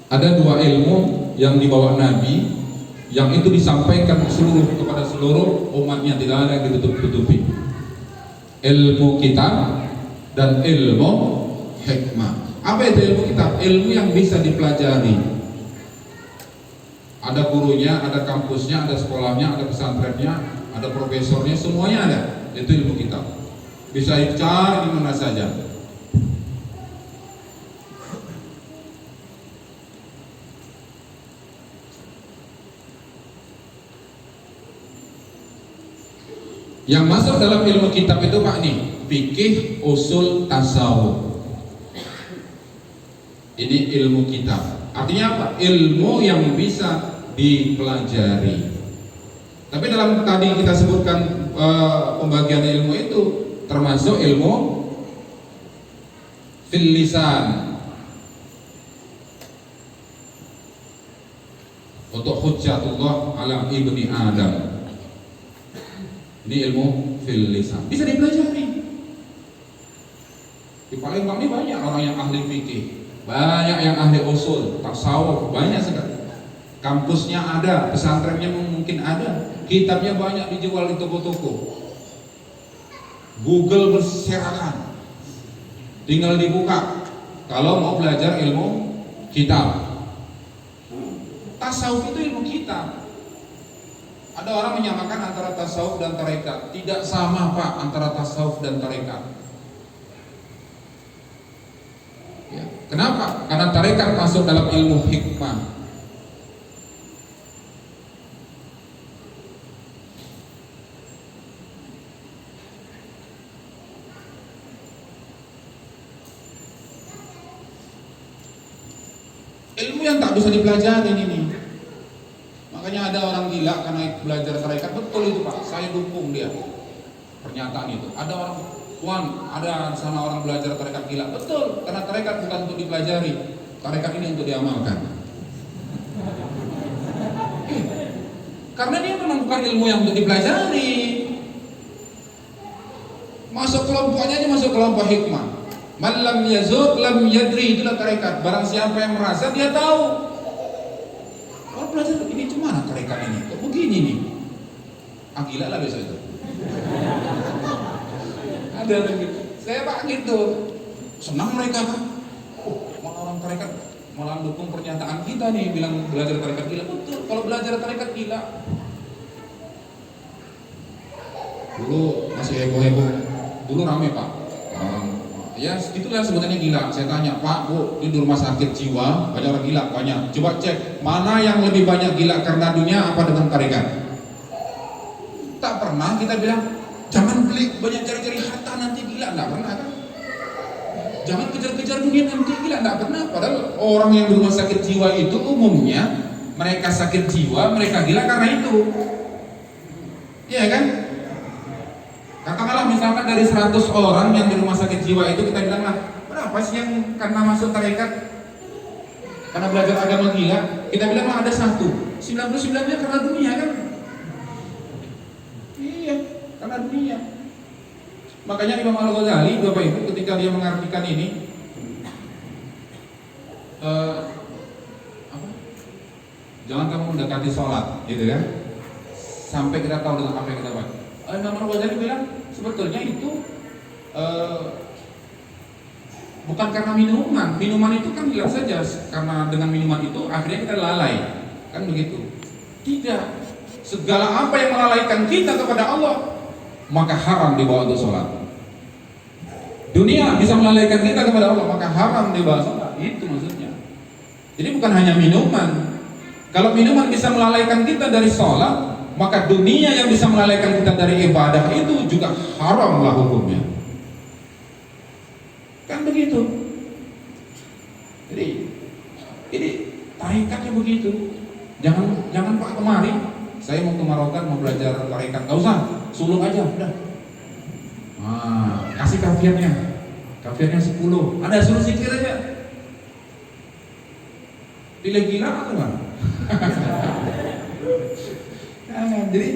Ada dua ilmu yang dibawa Nabi, yang itu disampaikan kepada seluruh umatnya, tidak ada yang ditutup-tutupi. Ilmu kitab dan ilmu hikmah. Apa itu ilmu kitab? Ilmu yang bisa dipelajari. Ada gurunya, ada kampusnya, ada sekolahnya, ada pesantrennya, ada profesornya, semuanya ada. Itu ilmu kitab. Bisa dicari di mana saja. Yang masuk dalam ilmu kitab itu Pak nih, fikih, usul, tasawuf. Ini ilmu kitab. Artinya apa? Ilmu yang bisa dipelajari. Tapi dalam tadi kita sebutkan pembagian ilmu itu termasuk ilmu fil lisan. Untuk hujjatullah ala ibni Adam. Ini ilmu fil lisan, bisa dipelajari. Di Palembang ini banyak orang yang ahli fikih, banyak yang ahli usul, tasawuf, banyak sekali. Kampusnya ada, pesantrennya mungkin ada, kitabnya banyak dijual di toko-toko. Google berserakan, tinggal dibuka. Kalau mau belajar ilmu kitab, tasawuf itu ilmu kitab. Ada orang menyamakan antara tasawuf dan tarekat. Tidak sama Pak antara tasawuf dan tarekat. Ya. Kenapa? Karena tarekat masuk dalam ilmu hikmah. Ilmu yang tak bisa dipelajari ini. Makanya ada orang gila karena belajar tarekat, betul itu Pak, saya dukung dia pernyataan itu. Ada orang, Tuan, ada sana orang belajar tarekat gila, betul, karena tarekat bukan untuk dipelajari, tarekat ini untuk diamalkan. Karena dia memang bukan ilmu yang untuk dipelajari. Masuk kelompoknya aja masuk kelompok hikmah. Man lam yazuk lam yadri, itulah tarekat. Barang siapa yang merasa dia tahu. Kalau belajar ini cuma tarekat ini, kok begini nih? Gila lah besok itu. Ada lagi. Saya Pak gitu. Senang mereka Pak. Malah orang tarekat malah dukung pernyataan kita nih, bilang belajar tarekat gila. Betul. Kalau belajar tarekat gila. Dulu masih heboh-heboh. Dulu rame Pak. Ya itulah sebutannya gila. Saya tanya, Pak, Bu, di rumah sakit jiwa banyak orang gila, banyak. Coba cek mana yang lebih banyak gila karena dunia apa dengan tarekat. Tak pernah kita bilang jangan beli banyak cari-cari harta nanti gila, nggak pernah kan? Jangan kejar-kejar dunia nanti gila, nggak pernah. Padahal orang yang di rumah sakit jiwa itu umumnya mereka sakit jiwa, mereka gila karena itu. Iya kan? Katakanlah misalkan dari 100 orang yang di rumah sakit jiwa itu kita bilang lah, berapa sih yang karena masuk tarekat, karena belajar agama gila? Kita bilang lah ada 1, 99-nya karena dunia kan? Iya, karena dunia. Makanya Imam Al-Ghazali, Bapak Ibu, ketika dia mengartikan ini, jangan kamu mendekati sholat, gitu kan? Sampai kita tahu dengan apa yang kita buat. Imam Al-Ghazali bilang sebetulnya itu bukan karena minuman itu kan jelas saja karena dengan minuman itu akhirnya kita lalai, kan begitu. Tidak, segala apa yang melalaikan kita kepada Allah maka haram dibawa untuk sholat. Dunia bisa melalaikan kita kepada Allah maka haram dibawa sholat, itu maksudnya. Jadi bukan hanya minuman. Kalau minuman bisa melalaikan kita dari sholat, maka dunia yang bisa melalaikan kita dari ibadah itu juga haram lah hukumnya. Kan begitu. Jadi tarikatnya begitu. Jangan Pak kemari, saya mau ke Marokan mau belajar tarikat, nggak usah, sulung aja, udah. Kasih kafirnya 10, ada suruh zikir aja. Pilih gila atau enggak? Jadi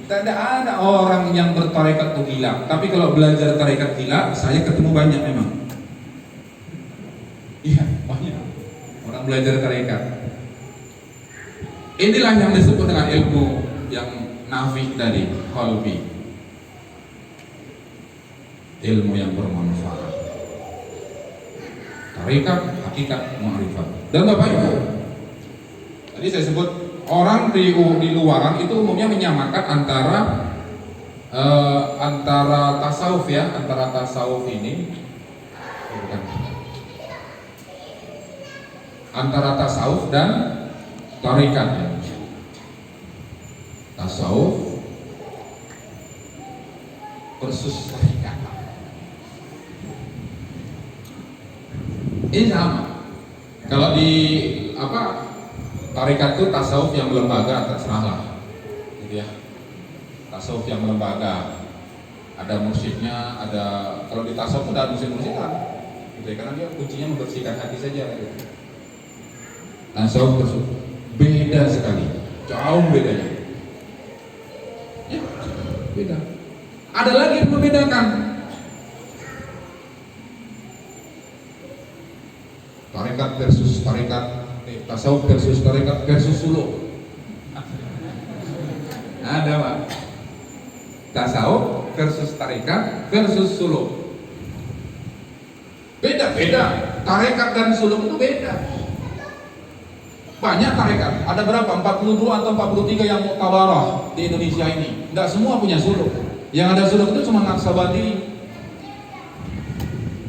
tidak ada orang yang bertarekat itu gila. Tapi kalau belajar tarekat gila, saya ketemu banyak memang. Iya, banyak. orang belajar tarekat. Inilah yang disebut dengan ilmu yang nafi tadi, qalbi. Ilmu yang bermanfaat. Tarekat, hakikat, ma'rifat. Dan Bapak Ibu, tadi saya sebut orang di luaran itu umumnya menyamakan antara tasawuf ya, antara tasawuf ini antara tasawuf dan tarekat ya. Tasawuf versus tarekat. Ini sama. Kalau di tarekat itu tasawuf yang lembaga, terserahlah, gitu ya. Tasawuf yang lembaga, ada mursyidnya, ada, kalau di tasawuf itu ada mursyid kan, gitu ya, karena dia kuncinya membersihkan hati saja. Gitu. Tasawuf tersebut beda sekali, jauh bedanya. Ya, beda. Ada lagi yang membedakan. Tarekat versus tarekat, tasawuf versus tarekat versus suluk. Ada Pak. Tasawuf versus tarekat versus suluk. Beda-beda. Tarekat dan suluk itu beda. Banyak tarekat. Ada berapa? 42 atau 43 yang muktawarah di Indonesia ini. Enggak semua punya suluk. Yang ada suluk itu cuma Naqsabandi.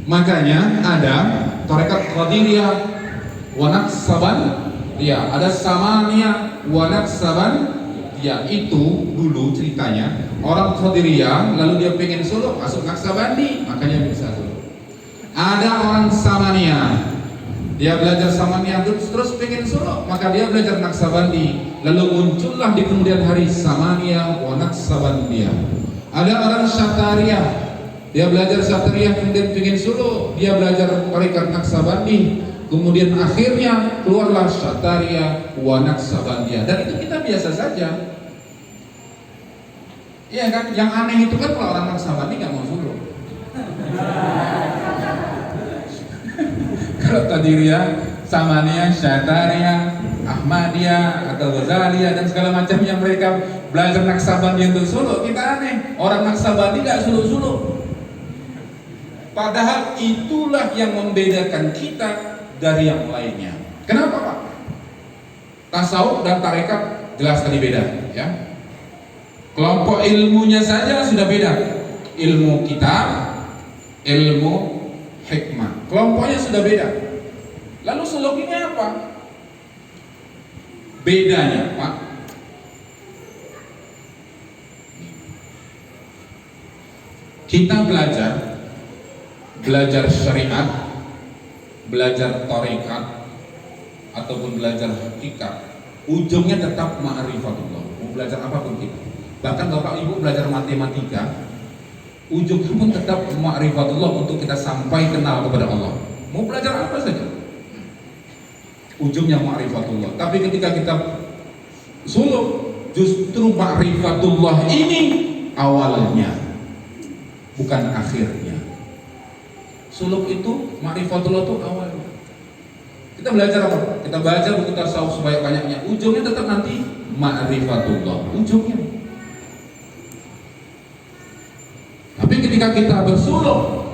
Makanya ada tarekat Qadiriyah wa Naqsabandiyah, ada Samaniyah wa Naqsabandiyah. Itu dulu ceritanya orang Qadiriyah lalu dia pengen suluk masuk Naqsabandi, makanya bisa suluk. Ada orang Samaniyah, dia belajar Samaniyah terus pengen suluk, maka dia belajar Naqsabandi, lalu muncullah di kemudian hari Samaniyah wa Naqsabandiyah. Ada orang Syatariyah, dia belajar Syatariyah kemudian pengen suluk, dia belajar tarekat Naqsabandi, kemudian akhirnya keluarlah Syatariyah wa Naqsabandiyah. Dan itu kita biasa saja. Iya kan? Yang aneh itu kan kalau orang Naqsabandi nggak mau suluk. Kalau Qadiriyah, Samaniyah, Syatariyah, Ahmadiyah atau Ghazaliyah dan segala macam yang mereka belajar Naqsabandi untuk suluk, kita aneh. Orang Naqsabandi nggak suluk-suluk. Padahal itulah yang membedakan kita dari yang lainnya. Kenapa Pak? Tasawuf dan tarekat jelas sekali beda ya. Kelompok ilmunya saja sudah beda. Ilmu kitab, ilmu hikmah, kelompoknya sudah beda. Lalu suluk ini apa? Bedanya Pak, kita belajar syariat, belajar tarekat ataupun belajar hakikat, ujungnya tetap ma'rifatullah. Mau belajar apapun kita, bahkan Bapak Ibu belajar matematika, ujungnya pun tetap ma'rifatullah untuk kita sampai kenal kepada Allah. Mau belajar apa saja, ujungnya ma'rifatullah. Tapi ketika kita suluk, justru ma'rifatullah ini awalnya, bukan akhirnya. Suluk itu, ma'rifatullah itu awalnya. Kita belajar apa? Kita baca buku tasawuf sebanyak-banyaknya, ujungnya tetap nanti ma'rifatullah, ujungnya. Tapi ketika kita bersuluk,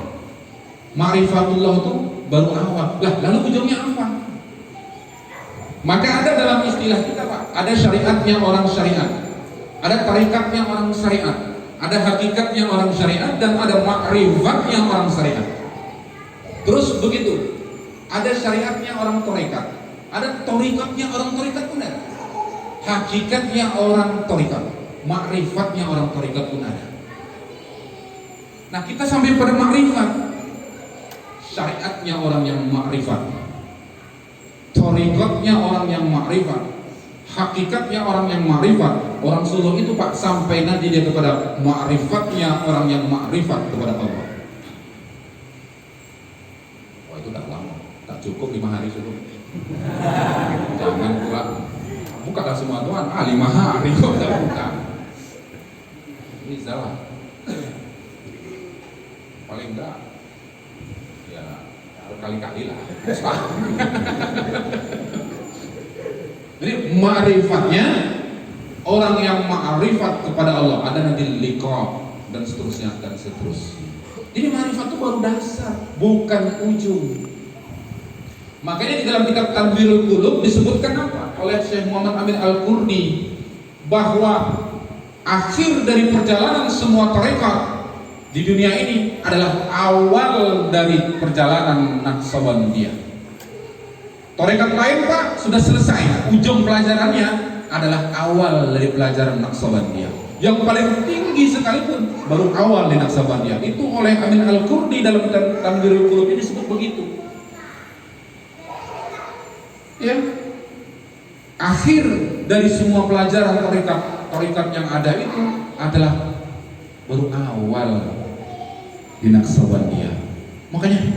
ma'rifatullah itu baru awal. Lah, lalu ujungnya apa? Maka ada dalam istilah kita Pak, ada syariatnya orang syariat, ada tarikatnya orang syariat, ada hakikatnya orang syariat, dan ada ma'rifatnya orang syariat. Terus begitu, ada syariatnya orang tarekat, ada tarikatnya orang tarekat pun ada, hakikatnya orang tarekat, ma'rifatnya orang tarekat pun ada. Nah, kita sampai pada ma'rifat, syariatnya orang yang ma'rifat, tarikatnya orang yang ma'rifat, hakikatnya orang yang ma'rifat. Orang suluk itu Pak sampai nanti dia kepada ma'rifatnya orang yang ma'rifat kepada Allah. Wah, itu udah lama, tak cukup 5 hari suluk. Jangan pula bukalah semua Tuhan, 5 hari kok udah buka. Ini salah. Paling enggak ya berkali-kali lah. Jadi ma'rifatnya, orang yang ma'rifat kepada Allah ada nanti liqa dan seterusnya dan seterusnya. Jadi ma'rifat itu baru dasar, bukan ujung. Makanya di dalam kitab Tanwirul Qulub disebutkan apa oleh Syekh Muhammad Amin Al-Qurni, bahwa akhir dari perjalanan semua tarekat di dunia ini adalah awal dari perjalanan Naqsabandiyah. Tarekat lain Pak sudah selesai, ujung pelajarannya adalah awal dari pelajaran Naqsabandiyah. Yang paling tinggi sekalipun baru awal di Naqsabandiyah. Itu oleh Amin Al-Qurni dalam Tanwirul Qulub ini disebut begitu. Ya, akhir dari semua pelajaran tarekat yang ada itu adalah baru awal di Naqsabandiyah. Makanya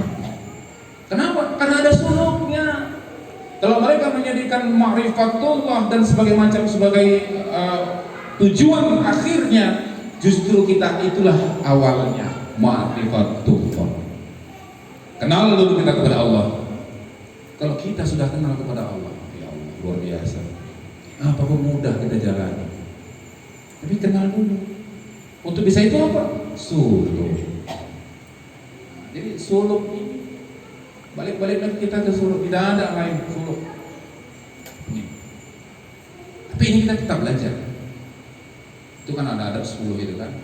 kenapa? Karena ada suluknya. Kalau mereka menjadikan ma'rifatullah dan sebagai tujuan akhirnya, justru kita itulah awalnya ma'rifatullah. Kenal dulu kita kepada Allah. Kalau kita sudah kenal kepada Allah, ya Allah, luar biasa. Apapun mudah kita jalani. Tapi kenal dulu. Untuk bisa itu apa? Suluk. Jadi suluk ini balik-balik lagi kita ke suluk, tidak ada lain suluk. Tapi ini kita belajar. Itu kan ada adab 10 itu kan.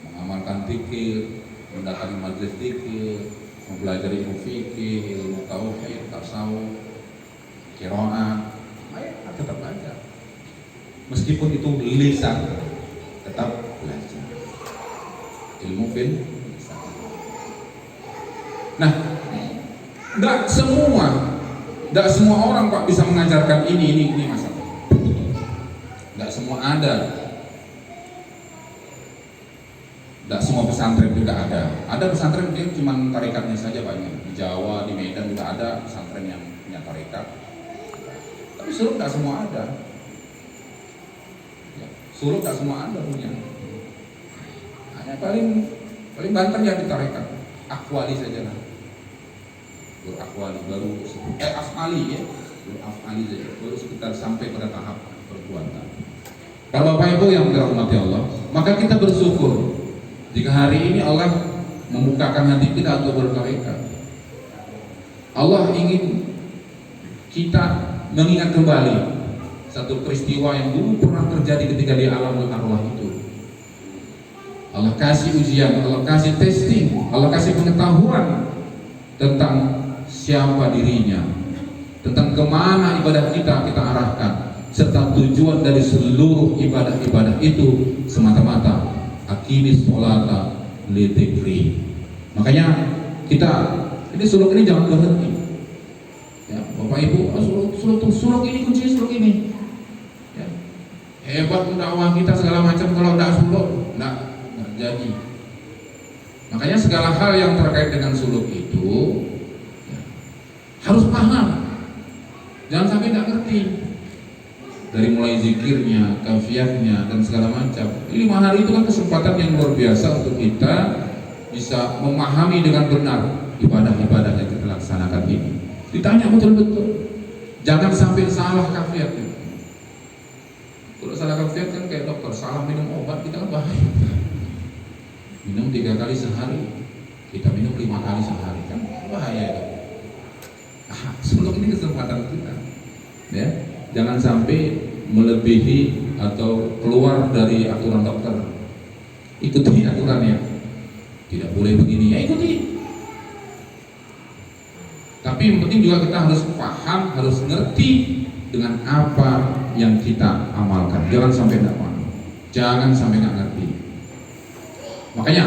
Mengamalkan zikir, mendatangi majelis zikir, mempelajari ilmu fikih, ilmu tauhid, tasawuf, qiraat. Ayo tetap belajar. Meskipun itu lisan, tetap belajar. Ilmu fil lisan. Nah, Enggak semua orang Pak bisa mengajarkan ini masalah. Enggak semua ada. Enggak semua pesantren juga ada. Ada pesantren yang cuma tarikatnya saja banyak. Di Jawa, di Medan juga ada pesantren yang punya tarekat. Tapi suluk enggak semua ada. Ya, suluk enggak semua ada punya. Hanya paling banter yang di tarekat. Akwali saja lah. Akwali baru afali ya, afali saja baru sekitar sampai pada tahap perbuatan. Kalau Bapak Ibu yang dirahmati Allah, maka kita bersyukur jika hari ini Allah membukakan hati kita untuk bertarekat. Allah ingin kita mengingat kembali satu peristiwa yang dulu pernah terjadi ketika di alam arwah itu. Allah kasih ujian, Allah kasih testing, Allah kasih pengetahuan tentang siapa dirinya, tentang kemana ibadah kita arahkan, serta tujuan dari seluruh ibadah-ibadah itu semata-mata aqimis sholata lidzikri. Makanya kita ini suluk ini jangan berhenti. Ya, Bapak Ibu, suluk ini kunci suluk ini. Ya. Hebat dakwah kita segala macam, kalau tidak suluk tidak jadi. Makanya segala hal yang terkait dengan suluk itu harus paham, jangan sampai tidak ngerti. Dari mulai zikirnya, kafiatnya dan segala macam. 5 hari itu kan kesempatan yang luar biasa untuk kita bisa memahami dengan benar ibadah-ibadah yang kita laksanakan ini. Ditanya betul-betul, jangan sampai salah kafiatnya. Kalau salah kafiat kan kayak dokter salah minum obat, kita kan bahaya. Minum 3 kali sehari, kita minum 5 kali sehari, kan bahaya itu. Sebelum ini kesempatan kita, ya, jangan sampai melebihi atau keluar dari aturan dokter. Ikuti aturannya, tidak boleh begini, ya ikuti. Tapi yang penting juga kita harus paham, harus ngerti dengan apa yang kita amalkan. Jangan sampai tidak paham, jangan sampai nggak ngerti. Makanya